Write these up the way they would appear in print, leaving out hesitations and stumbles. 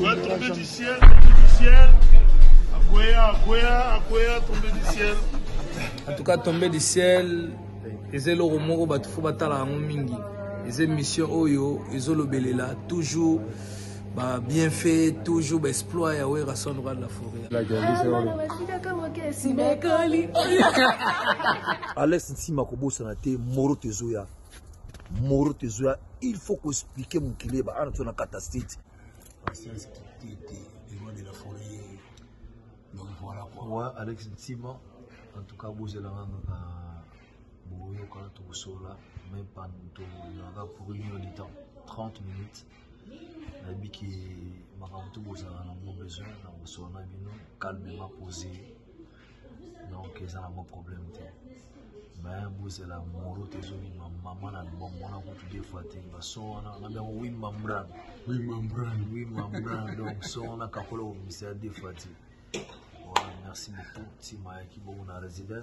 Ouais, tombé du ciel, tombé du ciel. Akwea, tombé du ciel. En tout cas, tombé du ciel. Et le romoro batufo batala mingi. Et mission oyo, ils ont le toujours bien fait, toujours exploit et ouais rasson droit de la forêt. Alex Ntima Kobo Sanate, Moro Tezoya. Moro Tezoya, il faut qu'on explique mon kilé, bah, on a catastrophe. De la forêt. Donc voilà quoi. Ouais, Alex Ntima, en tout cas, vous êtes là, vous êtes là, même pas pour une heure de temps, 30 minutes. Je qui m'a besoin, calmement posé. Donc, c'est un bon problème. Mais vous êtes là, Moro Tezoya, maman, maman, des fois, oui, membran. Donc, on a capolo, c'est des fois. Merci beaucoup, Tima qui est mon résident.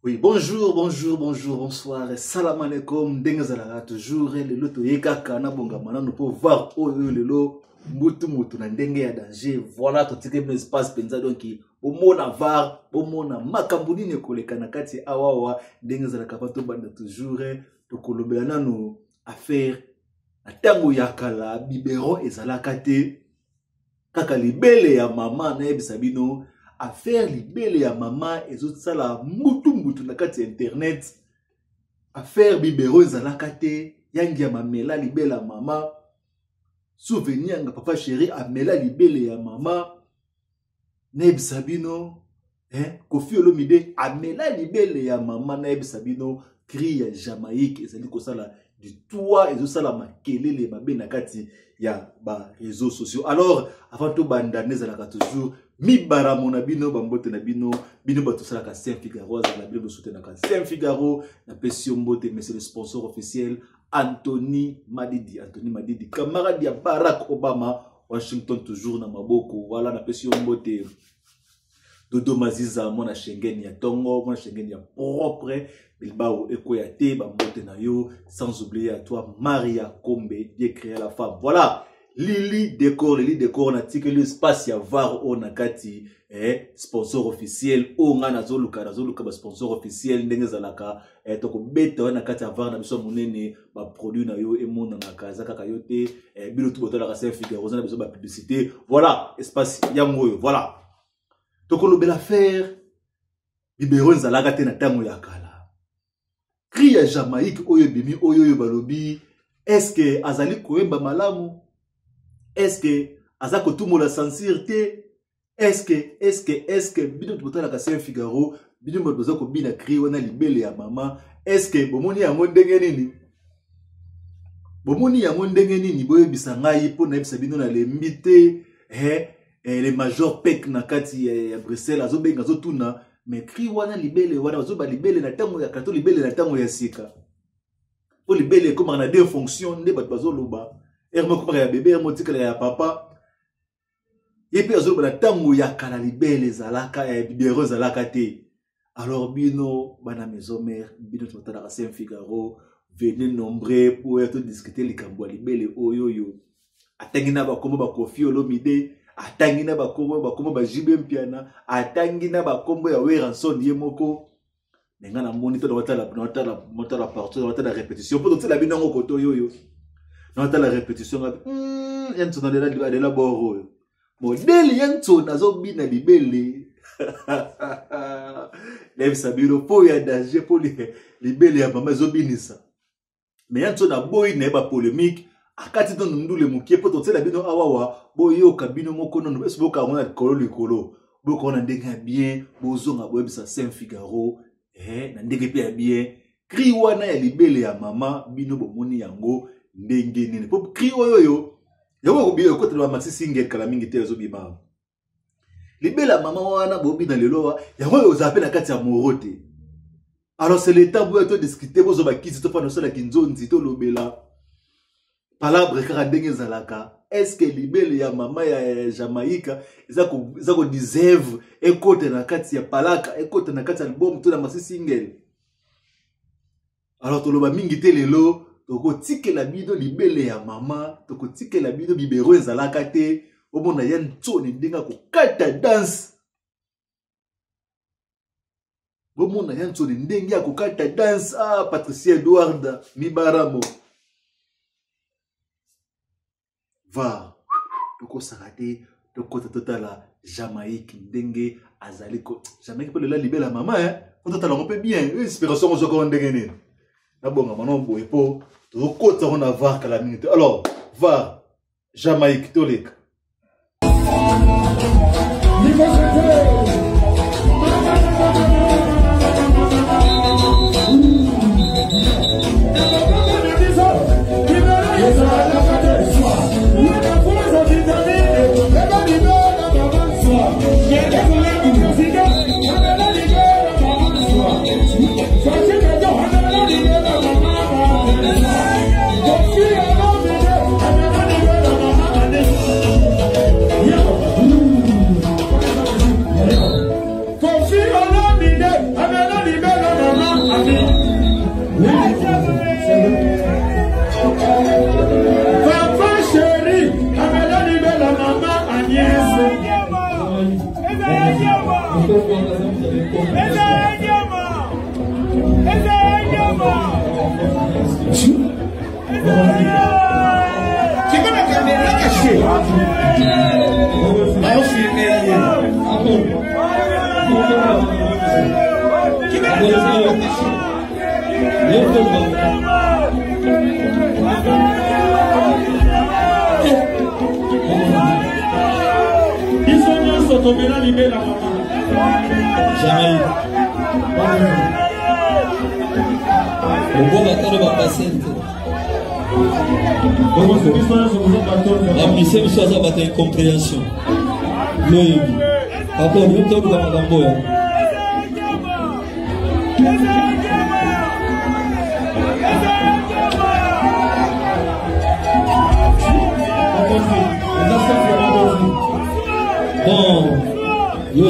Oui, bonjour, bonsoir, salam alaikum, dengazala toujours, le loto yekaka na bonga mana nous pouvons voir oyo lelo mutu na ndenge ya danger. Voilà tout ce qui me passe penza donc au mona var, au mona makambuni ne koleka na kati awawa dengazala kapato banda toujours to kolobela nanu affaire atango yakala bibero ezala kate kaka libele ya mama na ebisabino. Affaire libele ya mama ezosala mutu na kati internet. Affaire bibero ezalaka te yangi ya mamela libele ya mama. Souvenir nga papa chéri amela libele ya mama. Nebisa bino Koffi Olomide amela libele ya mama nebisa bino. Cri ya Jamaïque ezali kosala du toit ezosala makelele mabe na kati ya ba réseaux sociaux. Alors avant tout banda nezalaka toujours mi baramona bino bambote na bino bato salaka Saint Figaro la bino soutenaka Saint Figaro na pesio mbote monsieur le sponsor officiel Anthony Madidi camarade ya Barack Obama Washington toujours na maboko. Voilà na pesio mbote Dodo Maziza mona Schengen ya tongo mona Schengen ya propre Bilbao ekoya te bambote na yo, sans oublier à toi Maria Kombe Dieu créa la femme. Voilà Lili décor na tike l'espace ya var o nakati sponsor officiel o nga nazoluka ba sponsor officiel ndenge zalaka to ko beta na kati ya var na biso monene ba produit na yo emona na kaza kaka yo te bilo tout botala ka Saint Figaro na biso ba publicité. Voilà espace ya ngoyo. Voilà to ko lobela faire libéro zalaka te na tango ya kala. Cri ya Jamaïque oyo bimi oyo balobi. Est-ce que azali koyemba malamu? Est-ce que azako tumo la sincérité? Est-ce que bino tubotala ka Saint Figaro bino bozo ko bina cri wana libele ya mama? Est-ce que bomoni yango ndenge nini? Bomoni yango ndenge nini boye bisangai po na ebisa bino na lembite les major pek na kati ya Bruxelles azobenga zotuna mais cri wana libele wana bazoba libele na tango ya kato libele na tango ya sika. Po libele comme on a deux fonctions nde bato bazoloba. Ermo comme ya bébé ermo tikala ya papa. Yepe azoloba na tango ya kala libele zalaka ya bibero zalaka te. Alors bino bana maison mère bino totala Saint Figaro venez nombreux pour être discuter likambo libele oyoyo. Atangina ba kombo ba Koffi Olomide, atangina ba kombo ba Jibe Mpiana, atangina ba kombo ya Weranson yemoko. Nenga na moniteur de watala partout de watala répétition pour tout la bino ngo koto yoyo. Non, t'as la répétition. Yanto na de la boro. Modèle yanto na zobi na libele. Lève sabiro po ya danger pour libele ya mama zobi nisa. Mais yanto na boy na ba polémique. Akati ton ndule mukie po to tsela bino awawa boyo kabino moko non eso boka ngona kolo likolo. Boko na ndenga bien bozonga boyebisa Saint Figaro na ndenge pe ya bien. Cri wana ya libele ya mama bino bomoni yango ndenge nini po cri oyo yango ko biyo ko telo maxi single kala mingi te zo bima libele ya mama wana bobi na lelo yango yo zape na kati ya morote. Alors c'est l'état où to discuter bozo ba kisi to pa no sala kinzonzi to lobela palabre kaka ndenge zalaka. Est-ce que libele ya mama ya Jamaïca ezako deserve ekote na kati ya palaka ekote na kati ya album to na maxi single? Alors toloba mingi te lelo toko tike la bido libele ya mama toko tike la bido bibero ezalaka te omona ya ntoni ndinga ko kata dance omona ya ntoni ndinga ko kata dance Patricia Edouard Mibaramo va toko sakate toko totala Jamaïque ndenge azaliko Jamaïque pe la libele ya mama on totala on peut bien inspiration on zoko ndenge nini. D'abord, maintenant, bon, et pour tout côté, on a VAR à la minute. Alors, VAR, Jamaïque, Tolik. La mission soit à battre incompréhension. Encore nous sommes dans la gamboya. Bon, nous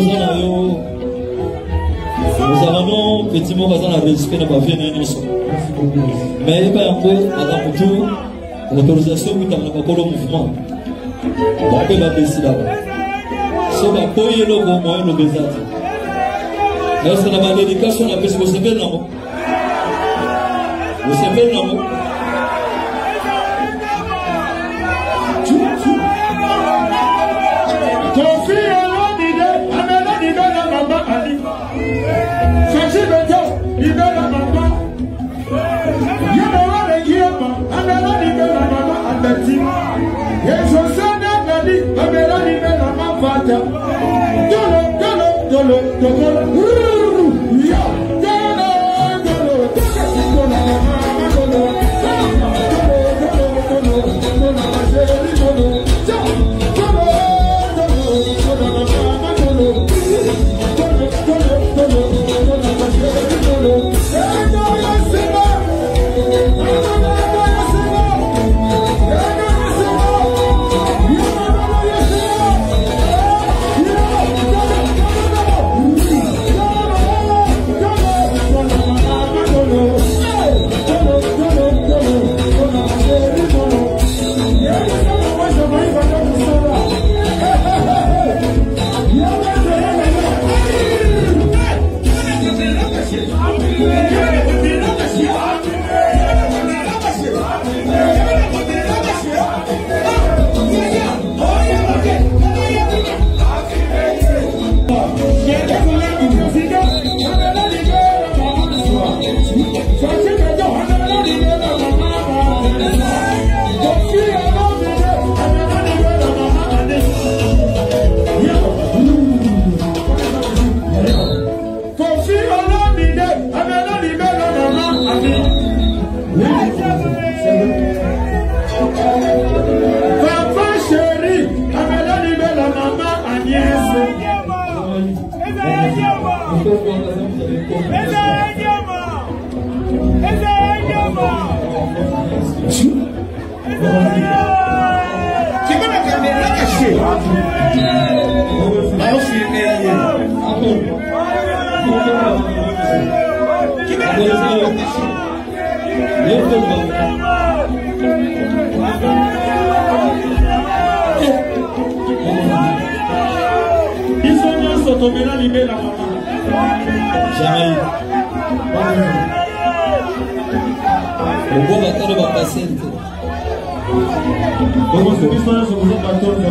avons petit mot dans la respect de ma vie. Mais il y a un peu à l'autorisation qui est dans le mouvement. On peut la décider. Si on a payé le bon moyen, le bézat. Est-ce que la dédication a fait ce que c'est bien, non? Vous savez, non?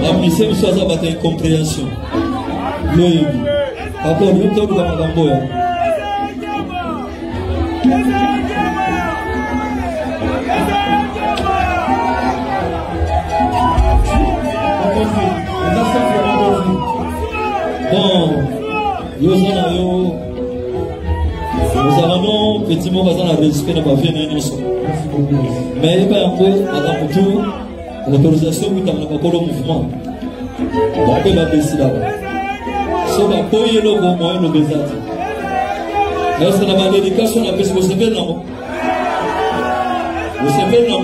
La mission soit à battre incompréhension. Encore une fois, madame. Bon, nous allons petit mot dans la respect de ma vie. Mais il y a un peu, madame Moutou, l'autorisation qui est dans le mouvement. On peut la décider là-bas. Si on a payé le bon moyen, le désert. Est-ce que la dédication a fait ce que vous savez là? Vous savez là?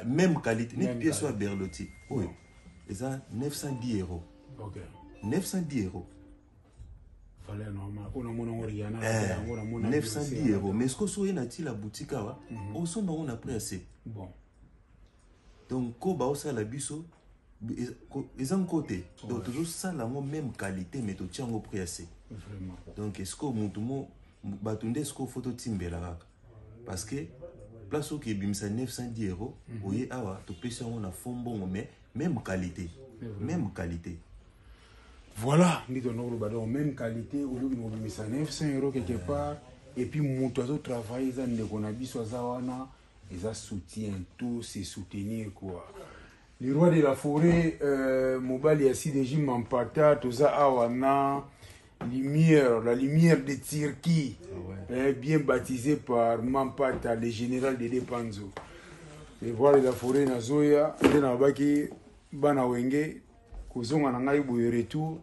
Même qualité, une pièce soit Berlotti. Oui. Et ça, 910 €. Ok. 910 €. Fallait normal. On a mon Oriana. 910 €. Mais ce que soit une la boutique, on s'en va on a pris assez. Bon. Donc, quand on a la biso, ils ont côté. Donc, toujours ça la même qualité, mais tu tiens au prix assez. Vraiment. Donc, est-ce que mon batunde est-ce que photo timbe là? Parce que place où qui bimsa 910 €, oui, awa, tu peux savoir on a fond bon, mais même qualité. Même qualité. Voilà, nous avons même qualité, au lieu de nous mettre 900 € quelque part, et puis nous avons travaillé, ils soutiennent tout, c'est soutenir quoi. Les rois de la forêt, Mobali Assi de Jim Mampata, tout ça, Awana, lumière, la lumière de Tirki, bien baptisé par Mampata, le général de Depanzo. Les rois de la forêt, Nazoya, Denabaki, Banawenge, Kozonga Nangai Boye retour.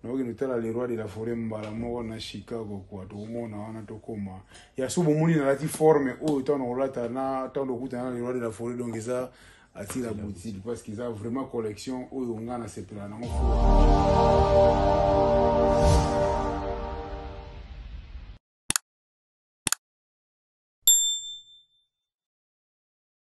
naoki notala le roi de la forêt mbala moko na Chicago kwa tokomona wana tokoma ya so bomoni nalati forme oyo ntango olata na ntango okutana na le roi de la forêt donc eza ati la boutique parce qu'ils ont vraiment collection oyo nga na sepela nango